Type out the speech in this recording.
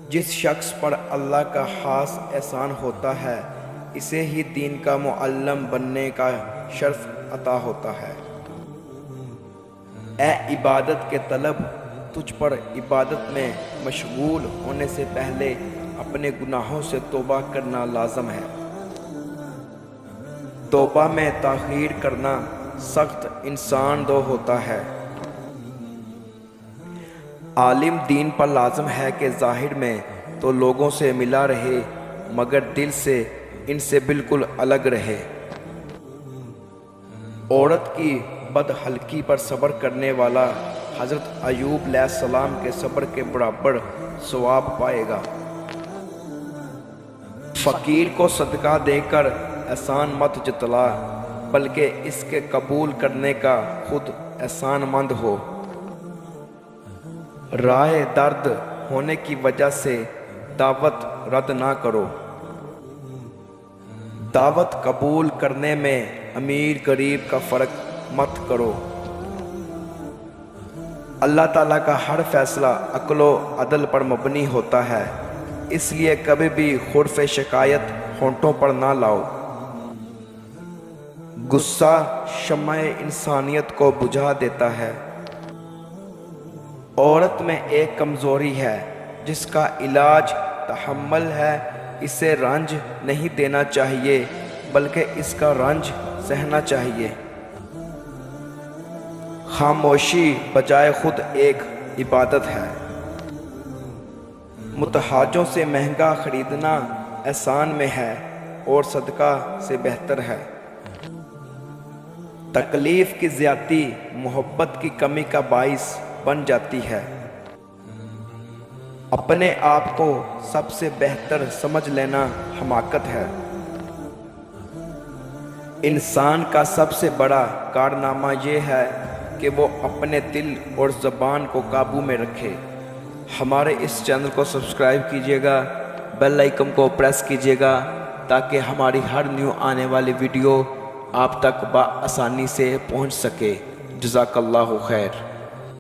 جس شخص پر اللہ کا خاص احسان ہوتا ہے اسے ہی دین کا معلم بننے کا شرف عطا ہوتا ہے۔ اے عبادت کے طلب، تجھ پر عبادت میں مشغول ہونے سے پہلے اپنے گناہوں سے توبہ کرنا لازم ہے۔ توبہ میں تاخیر کرنا سخت انسان دو ہوتا ہے۔ عالم دین پر لازم ہے کہ ظاہر میں تو لوگوں سے ملا رہے مگر دل سے ان سے بالکل الگ رہے۔ عورت کی بدحلقی پر صبر کرنے والا حضرت ایوب علیہ السلام کے صبر کے برابر ثواب پائے گا۔ فقیر کو صدقہ دے کر احسان مت جتلا، بلکہ اس کے قبول کرنے کا خود احسان مند ہو۔ رائے درد ہونے کی وجہ سے دعوت رد نہ کرو۔ دعوت قبول کرنے میں امیر غریب کا فرق مت کرو۔ اللہ تعالیٰ کا ہر فیصلہ عقل و عدل پر مبنی ہوتا ہے، اس لیے کبھی بھی حرف شکایت ہونٹوں پر نہ لاؤ۔ غصہ شمع انسانیت کو بجھا دیتا ہے۔ عورت میں ایک کمزوری ہے جس کا علاج تحمل ہے، اسے رنج نہیں دینا چاہیے بلکہ اس کا رنج سہنا چاہیے۔ خاموشی بجائے خود ایک عبادت ہے۔ متحاجوں سے مہنگا خریدنا احسان میں ہے اور صدقہ سے بہتر ہے۔ تکلیف کی زیادتی محبت کی کمی کا باعث بن جاتی ہے۔ اپنے آپ کو سب سے بہتر سمجھ لینا حماقت ہے۔ انسان کا سب سے بڑا کارنامہ یہ ہے کہ وہ اپنے دل اور زبان کو قابو میں رکھے۔ ہمارے اس چینل کو سبسکرائب کیجیے گا، بیل آئیکن کو پریس کیجیے گا تاکہ ہماری ہر نیو آنے والی ویڈیو آپ تک بآسانی سے پہنچ سکے۔ جزاک اللہ خیر۔